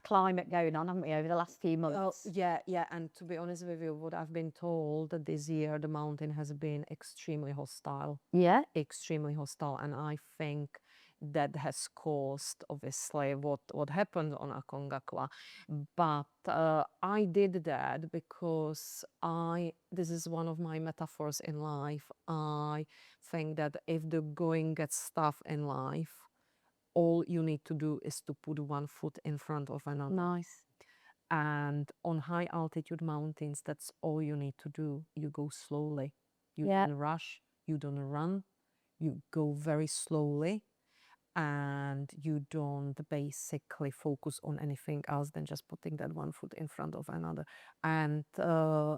climate going on, haven't we, over the last few months? Yeah, and to be honest with you, what I've been told, that this year the mountain has been extremely hostile. Yeah. Extremely hostile, and I think that has caused, obviously, what happened on Aconcagua. But I did that because this is one of my metaphors in life. I think that if the going gets tough in life, all you need to do is to put one foot in front of another. Nice. And on high altitude mountains, that's all you need to do. You go slowly. You Yeah. don't rush. You don't run. You go very slowly, and you don't basically focus on anything else than just putting that one foot in front of another. And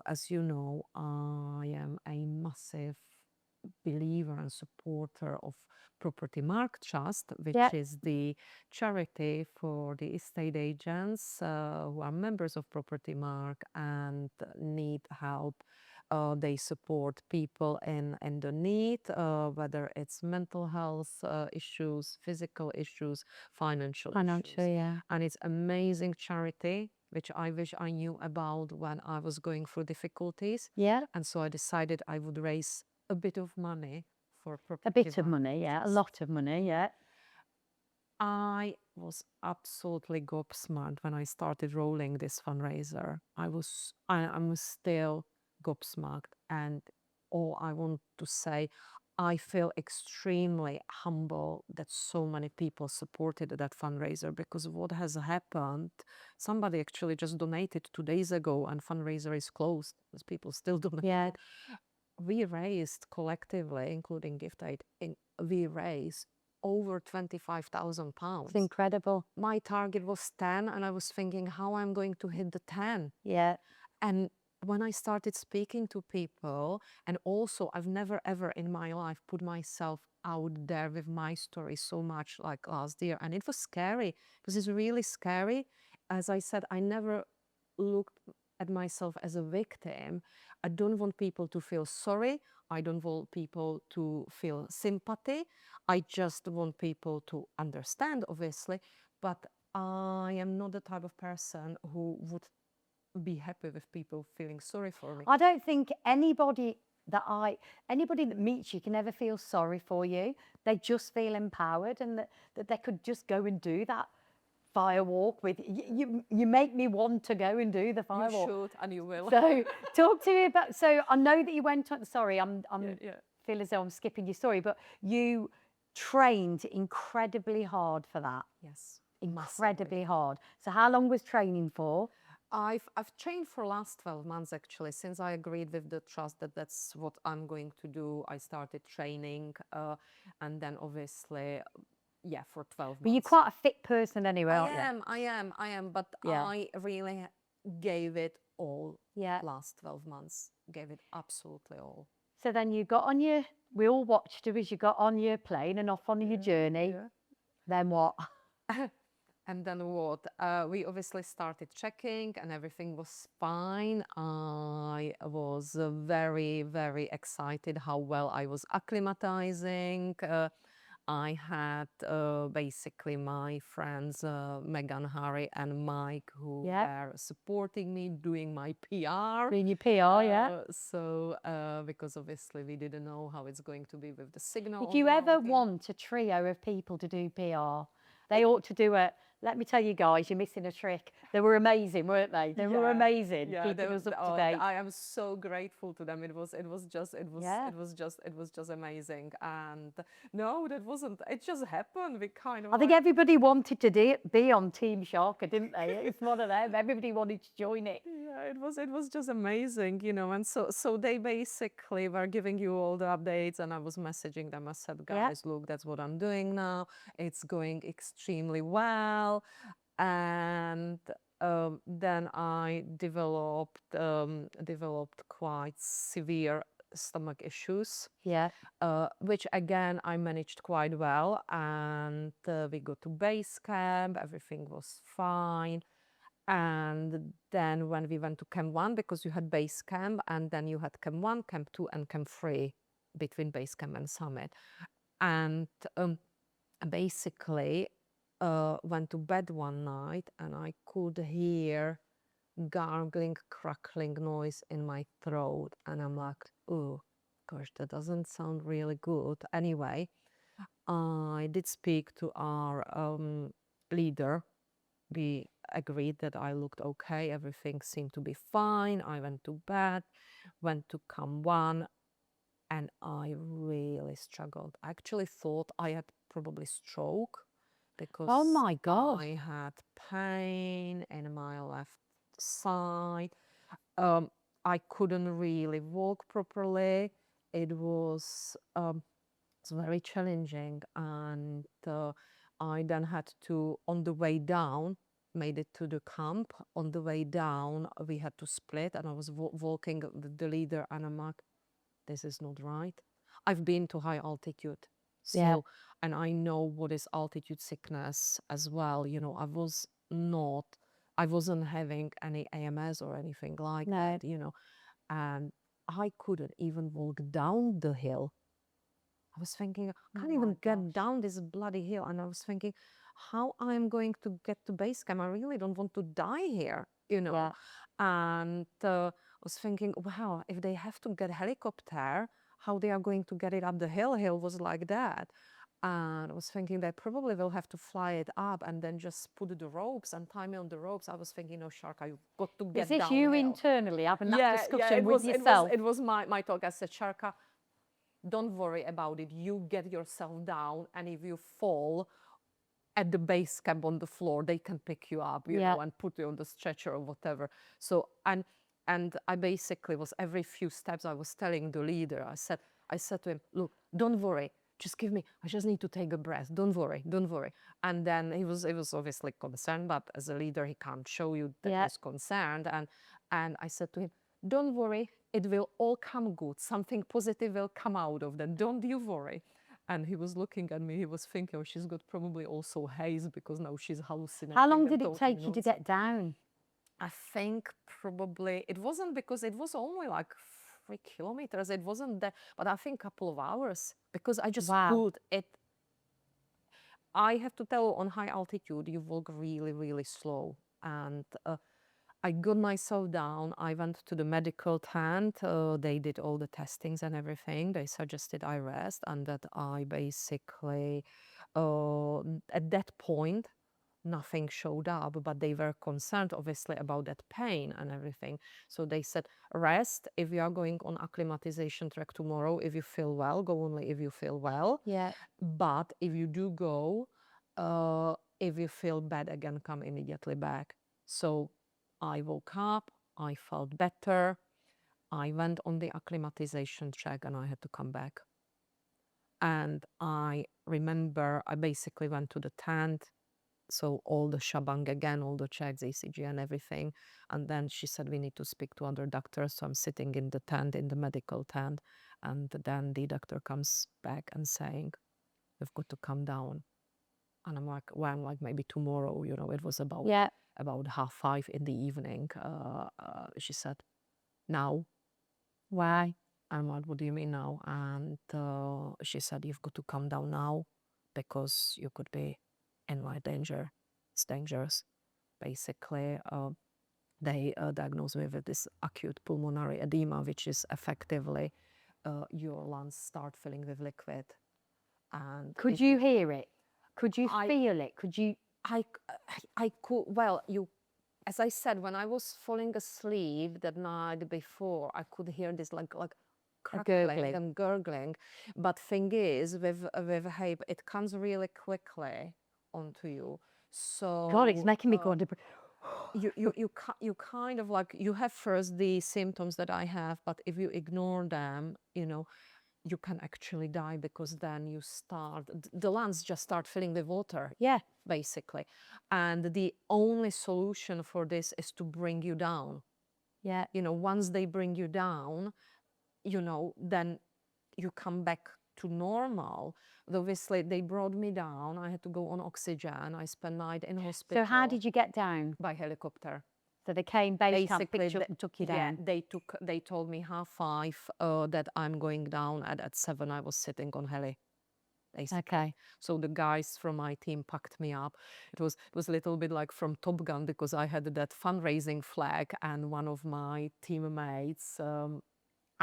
as you know, I am a massive believer and supporter of Property Mark Trust, which Yeah. is the charity for the estate agents who are members of Property Mark and need help. They support people in the need, whether it's mental health issues, physical issues, financial issues. Yeah. And it's amazing charity, which I wish I knew about when I was going through difficulties. Yeah. And so I decided I would raise a bit of money for Property A bit of Mark money, yeah. A Trust. lot of money, yeah. I was absolutely gobsmacked when I started rolling this fundraiser. I'm still gobsmacked, and all I want to say, I feel extremely humble that so many people supported that fundraiser, because what has happened, somebody actually just donated 2 days ago and fundraiser is closed because people still donate. Yeah. We raised collectively, including gift aid, we raised over £25,000. It's incredible. My target was 10, and I was thinking how I'm going to hit the 10. Yeah. And when I started speaking to people, and also I've never ever in my life put myself out there with my story so much like last year. And it was scary, because it's really scary. As I said, I never looked at myself as a victim. I don't want people to feel sorry. I don't want people to feel sympathy. I just want people to understand, obviously, but I am not the type of person who would be happy with people feeling sorry for me. I don't think anybody that meets you can ever feel sorry for you. They just feel empowered, and that they could just go and do that fire walk with you. You make me want to go and do the fire walk. You should, and you will. So talk to me about, so I know that you went on, sorry, I'm Yeah. feel as though I'm skipping your story, but you trained incredibly hard for that. Yes. Incredibly hard. So how long was training for? I've trained for last 12 months actually. Since I agreed with the trust that that's what I'm going to do, I started training, and then obviously, yeah, for 12 But you're months. quite a fit person anyway, aren't you? I am, but Yeah. I really gave it all Yeah. last 12 months. Gave it absolutely all. So then you got on your, we all watched you as you got on your plane and off on your journey. Yeah. Then what? And then what? We obviously started checking and everything was fine. I was very, very excited how well I was acclimatizing. I had basically my friends, Megan, Harry, and Mike, who Yeah. were supporting me, doing my PR. Doing your PR, yeah. So, because obviously we didn't know how it's going to be with the signal. If on you the ever mountain. want a trio of people to do PR, they ought to do it. Let me tell you guys, you're missing a trick. They were amazing, weren't they? They were amazing, keeping us up to date. I am so grateful to them. It was Yeah. just amazing. And no, that wasn't. It just happened. We kind of. I think everybody wanted to be on Team Sharka, didn't they? It's one of them. Everybody wanted to join it. Yeah, it was just amazing, you know. And so they basically were giving you all the updates, and I was messaging them. I said, guys, look, that's what I'm doing now. It's going extremely well. And then I developed quite severe stomach issues. Yeah. Which again I managed quite well, and we got to base camp. Everything was fine. And then when we went to Camp 1, because you had base camp, and then you had Camp 1, Camp 2, and Camp 3 between base camp and summit. And basically went to bed one night and I could hear gargling, crackling noise in my throat. And I'm like, oh, gosh, that doesn't sound really good. Anyway, I did speak to our leader. We agreed that I looked okay. Everything seemed to be fine. I went to bed, went to Camp 1, and I really struggled. I actually thought I had probably stroke because Oh my God. I had pain in my left side. I couldn't really walk properly. It was very challenging, and I then had to, on the way down, made it to the camp. On the way down, we had to split, and I was walking with the leader, and I'm like, this is not right. I've been to high altitude. So, Yeah. and I know what is altitude sickness as well. You know, I wasn't having any AMS or anything like No. that, you know, and I couldn't even walk down the hill. I was thinking, I can't even get down this bloody hill. And I was thinking, how I'm going to get to base camp? I really don't want to die here, you know. Yeah. And I was thinking, wow, if they have to get helicopter, how they are going to get it up the hill? Hill was like that. And I was thinking they probably will have to fly it up and then just put the ropes and tie me on the ropes. I was thinking, no, Sharka, you've got to get down. Is this you internally having that discussion with yourself? It was my talk. I said, Sharka, don't worry about it. You get yourself down, and if you fall at the base camp on the floor, they can pick you up, you know, and put you on the stretcher or whatever. So and I basically was, every few steps I was telling the leader, I said to him, look, don't worry. Just give me, I just need to take a breath. Don't worry, don't worry. And then he was obviously concerned, but as a leader, he can't show you that he's concerned. And I said to him, don't worry, it will all come good. Something positive will come out of that. Don't you worry. And he was looking at me, he was thinking, oh, she's got probably also haze because now she's hallucinating. How long did it take you to get down? I think probably, it wasn't, because it was only like 3 kilometers. It wasn't that, but I think a couple of hours, because I just pulled it. I have to tell, on high altitude, you walk really, really slow. And I got myself down. I went to the medical tent. They did all the testings and everything. They suggested I rest, and that I basically, at that point, nothing showed up, but they were concerned, obviously, about that pain and everything. So they said, rest. If you are going on acclimatization track tomorrow, if you feel well, go only if you feel well. Yeah. But if you do go, if you feel bad again, come immediately back. So I woke up, I felt better. I went on the acclimatization check and I had to come back. And I remember I basically went to the tent. So all the shabang again, all the checks, ECG and everything. And then she said, we need to speak to other doctors. So I'm sitting in the tent, in the medical tent. And then the doctor comes back and saying, you've got to come down. And I'm like, when? Like maybe tomorrow, you know, it was about Yeah. about 5:30 in the evening. She said, now. Why? I'm like, what do you mean now? And she said, you've got to come down now because you could be in my danger. It's dangerous. Basically, they diagnosed me with this acute pulmonary edema, which is effectively your lungs start filling with liquid. And Could you hear it? Could you I- feel it? Could you? I could, well, as I said, when I was falling asleep that night before, I could hear this like crackling gurgling. and gurgling. But thing is, with HAPE, it comes really quickly onto you. So God, it's making me go under. you kind of like, you have first the symptoms that I have, but if you ignore them, you know, you can actually die because then you start, the lungs just start filling with water. Yeah. Basically. And the only solution for this is to bring you down. Yeah. You know, once they bring you down, you know, then you come back to normal. Obviously, they brought me down. I had to go on oxygen. I spent night in hospital. So how did you get down? By helicopter. So they came base camp, picked you Basically, up and took you yeah, down. they told me 5:30 that I'm going down, and at 7 I was sitting on heli. Basically. Okay. So the guys from my team packed me up. It was a little bit like from Top Gun because I had that fundraising flag, and one of my teammates,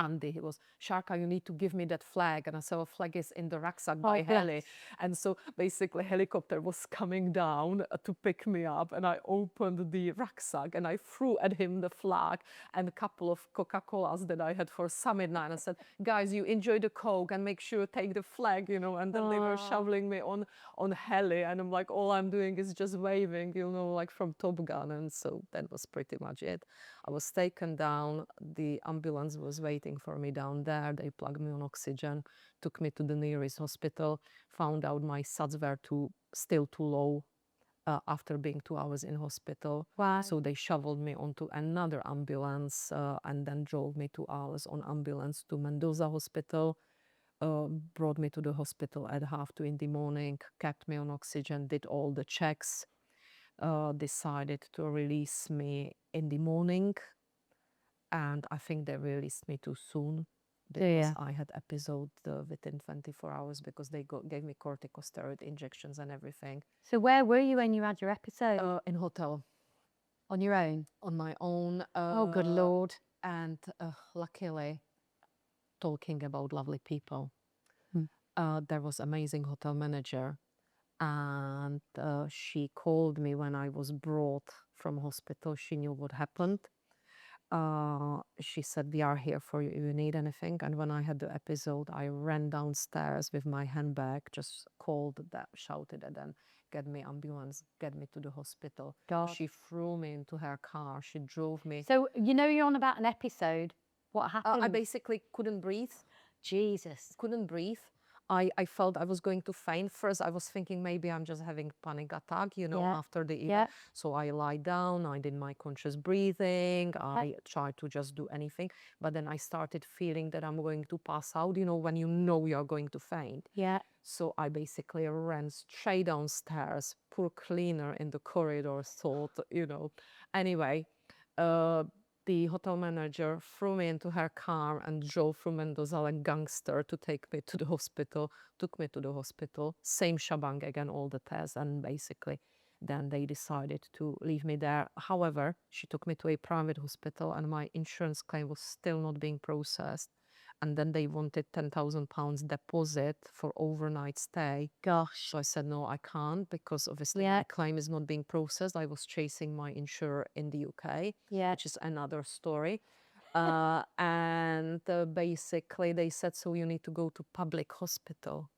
Andy, he was, Sharka, you need to give me that flag. And I said, a flag is in the rucksack by heli. And so basically helicopter was coming down to pick me up, and I opened the rucksack and I threw at him the flag and a couple of Coca-Colas that I had for summit night. And I said, guys, you enjoy the Coke and make sure you take the flag, you know, and then they were shoveling me on heli. And I'm like, all I'm doing is just waving, you know, like from Top Gun. And so that was pretty much it. I was taken down. The ambulance was waiting for me down there. They plugged me on oxygen, took me to the nearest hospital, found out my SATs were still too low after being 2 hours in hospital. Wow. So they shoveled me onto another ambulance and then drove me 2 hours on ambulance to Mendoza Hospital. Brought me to the hospital at 2:30 in the morning, kept me on oxygen, did all the checks, decided to release me in the morning. And I think they released me too soon because I had episode within 24 hours because they gave me corticosteroid injections and everything. So where were you when you had your episode? In hotel. On your own? On my own. Oh, good Lord. And luckily, talking about lovely people, there was amazing hotel manager, and she called me when I was brought from hospital. She knew what happened. She said, we are here for you if you need anything. And when I had the episode, I ran downstairs with my handbag, just called that, shouted at them, get me ambulance, get me to the hospital. God. She threw me into her car. She drove me. So you know you're on about an episode. What happened? I basically couldn't breathe. Jesus. Couldn't breathe. I felt I was going to faint. First, I was thinking maybe I'm just having panic attack, you know, after the event. So I lie down, I did my conscious breathing, I tried to just do anything. But then I started feeling that I'm going to pass out, you know, when you know you're going to faint. Yeah. So I basically ran straight downstairs. Poor cleaner in the corridor thought, you know. Anyway, the hotel manager threw me into her car and drove through Mendoza like gangster to take me to the hospital, took me to the hospital, same shebang again, all the tests, and basically then they decided to leave me there. However, she took me to a private hospital and my insurance claim was still not being processed. And then they wanted £10,000 deposit for overnight stay. Gosh. So I said, no, I can't because obviously my claim is not being processed. I was chasing my insurer in the UK, which is another story. And basically they said, so you need to go to public hospital.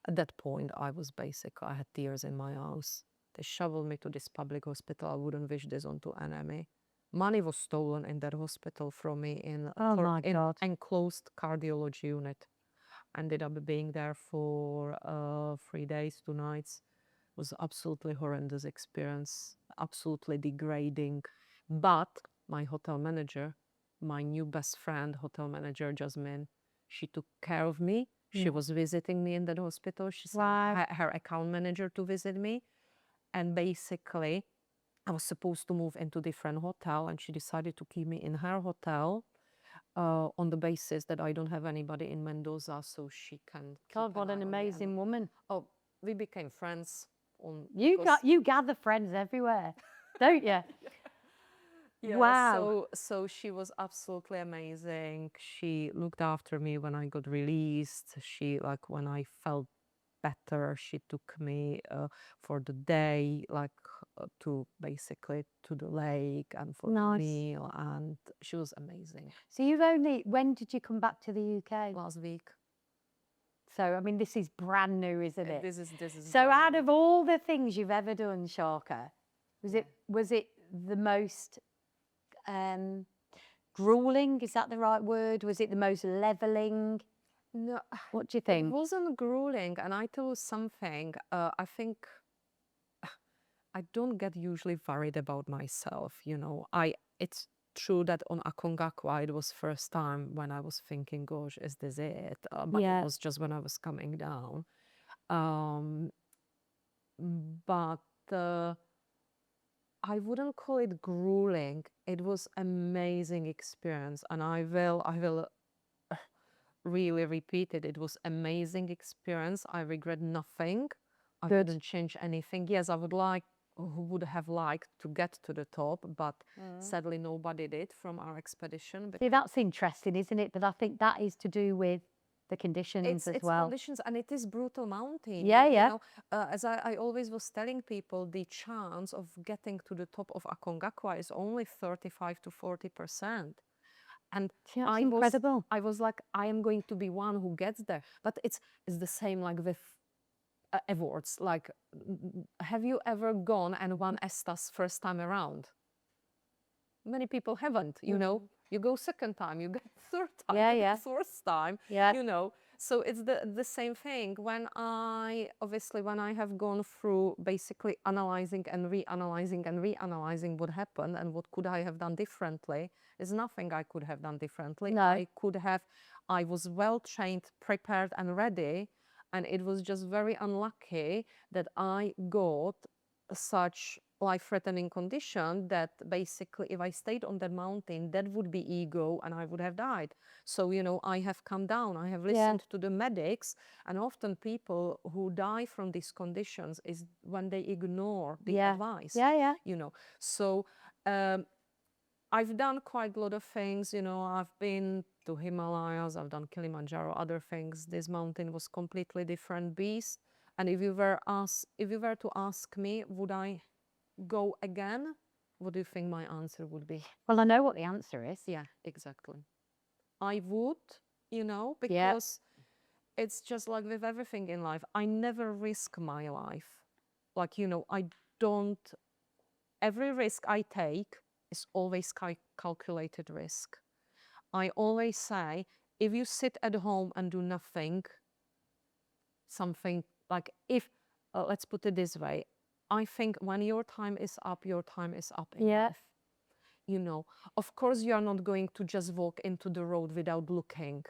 At that point, I had tears in my eyes. They shoveled me to this public hospital. I wouldn't wish this on to enemy. Money was stolen in that hospital from me Oh my in God. enclosed cardiology unit. Ended up being there for 3 days, 2 nights. Was absolutely horrendous experience, absolutely degrading. But my hotel manager, my new best friend, hotel manager Jasmine, she took care of me. She was visiting me in that hospital. She sent Wow. her account manager to visit me. And basically, I was supposed to move into different hotel, and she decided to keep me in her hotel on the basis that I don't have anybody in Mendoza, so she can keep God, what eye an on me. amazing woman. Oh, we became friends. You gather friends everywhere, don't you? Yeah, Wow. so she was absolutely amazing. She looked after me when I got released. She, like, when I felt better, she took me for the day, like to basically to the lake and for the Nice. meal, and she was amazing. So when did you come back to the UK? Last week. So, I mean, this is brand new, isn't it? This is So brand out new. of all the things you've ever done, Sharka, was it the most grueling? Is that the right word? Was it the most leveling? No, What do you it think? wasn't grueling, and I tell you something. I think I don't get usually worried about myself. It's true that on Aconcagua it was first time when I was thinking, "Gosh, is this it?" But Yeah. it was just when I was coming down. Um, but I wouldn't call it grueling. It was amazing experience, and I will really repeat it. It was amazing experience. I regret nothing. I Good. wouldn't change anything. Yes, I would have liked to get to the top, but sadly nobody did from our expedition. But See, that's interesting, isn't it? But I think that is to do with the conditions as it's well. conditions, and it is brutal mountain. Yeah, yeah. As I always was telling people, the chance of getting to the top of Aconcagua is only 35 to 40%. And See, that's incredible. I was like, I am going to be one who gets there. But it's the same like with awards. Like, have you ever gone and won Estas first time around? Many people haven't, You go second time, you get third time, Yeah, you yeah. get fourth time, Yeah. So it's the same thing. When I have gone through basically analyzing and reanalyzing what happened and what could I have done differently, there's nothing I could have done differently. No. I was well trained, prepared and ready, and it was just very unlucky that I got such life-threatening condition that basically if I stayed on that mountain, that would be ego and I would have died. So, I have come down, I have listened to the medics, and often people who die from these conditions is when they ignore the advice. Yeah, yeah. So I've done quite a lot of things, I've been to Himalayas, I've done Kilimanjaro, other things. This mountain was completely different beast. And if you were to ask me, would I go again? What do you think my answer would be? Well, I know what the answer is. Yeah, exactly. I would, because it's just like with everything in life. I never risk my life. Like, I don't, every risk I take is always calculated risk. I always say, if you sit at home and do nothing, something like let's put it this way, I think when your time is up in life. Of course, you are not going to just walk into the road without looking.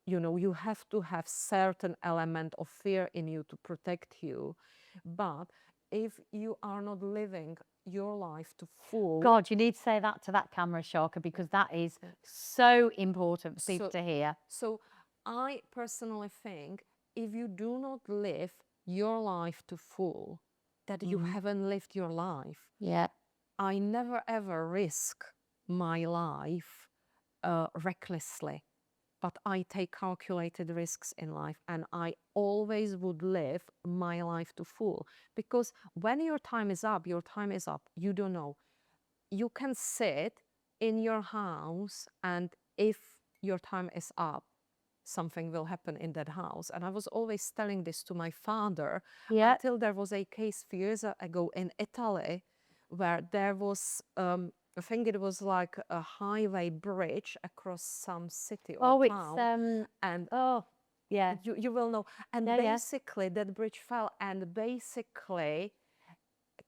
You have to have certain element of fear in you to protect you. But if you are not living your life to full. God, you need to say that to that camera, Sharka, because that is so important for people to hear. So I personally think if you do not live your life to full, that you haven't lived your life. Yeah. I never ever risk my life recklessly, but I take calculated risks in life, and I always would live my life to full. Because when your time is up, your time is up. You don't know. You can sit in your house, and if your time is up, something will happen in that house. And I was always telling this to my father Yeah. until there was a case a few years ago in Italy where there was, I think it was like a highway bridge across some city or Oh, town. And oh, yeah. you will know. And Yeah, yeah. basically that bridge fell, and basically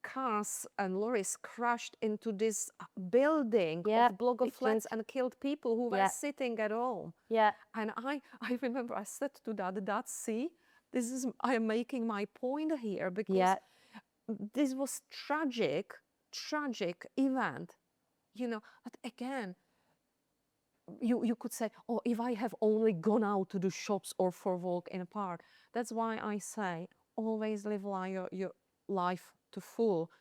cars and lorries crashed into this building Yeah, of block of it flats did. and killed people who were Yeah. sitting at home. Yeah. And I remember I said to Dad, see, I am making my point here, because Yeah. this was tragic event, but again, you could say, oh, if I have only gone out to the shops or for a walk in a park. That's why I say always live your life to full.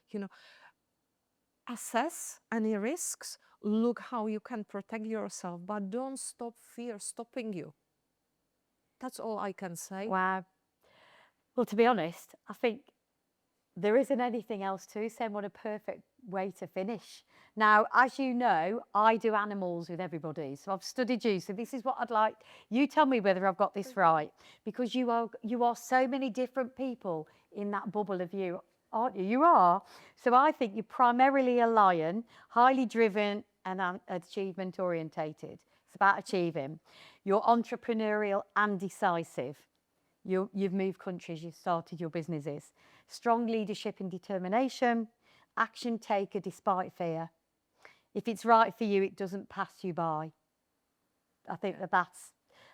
Assess any risks, look how you can protect yourself, but don't stop fear stopping you. That's all I can say. Wow. Well, to be honest, I think there isn't anything else to say. What a perfect way to finish. Now, as you know, I do animals with everybody. So I've studied you. So this is what I'd like. You tell me whether I've got this right, because you are so many different people in that bubble of you, aren't you? You are. So I think you're primarily a lion, highly driven and achievement orientated. It's about achieving. You're entrepreneurial and decisive. You've moved countries, you've started your businesses. Strong leadership and determination, action taker despite fear. If it's right for you, it doesn't pass you by. I think that's,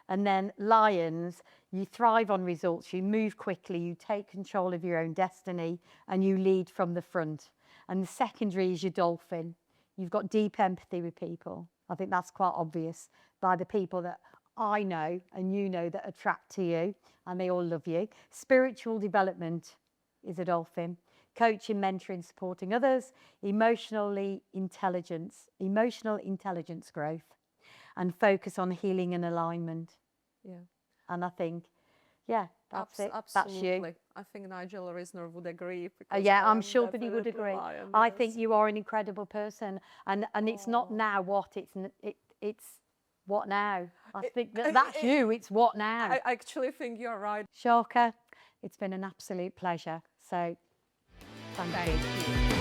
and then lions, you thrive on results, you move quickly, you take control of your own destiny, and you lead from the front. And the secondary is your dolphin. You've got deep empathy with people. I think that's quite obvious by the people that I know and you know that attract to you, and they all love you. Spiritual development is a dolphin. Coaching, mentoring, supporting others. Emotional intelligence growth, and focus on healing and alignment. Yeah. And I think, yeah, that's it. Absolutely. That's you. I think Nigel Risner would agree. Yeah, I'm sure that he would agree. I think Yes. you are an incredible person, and it's not now what, it's what now. I think that's you. It's what now. I actually think you're right. Sharka, it's been an absolute pleasure. So, thank you. Thank you.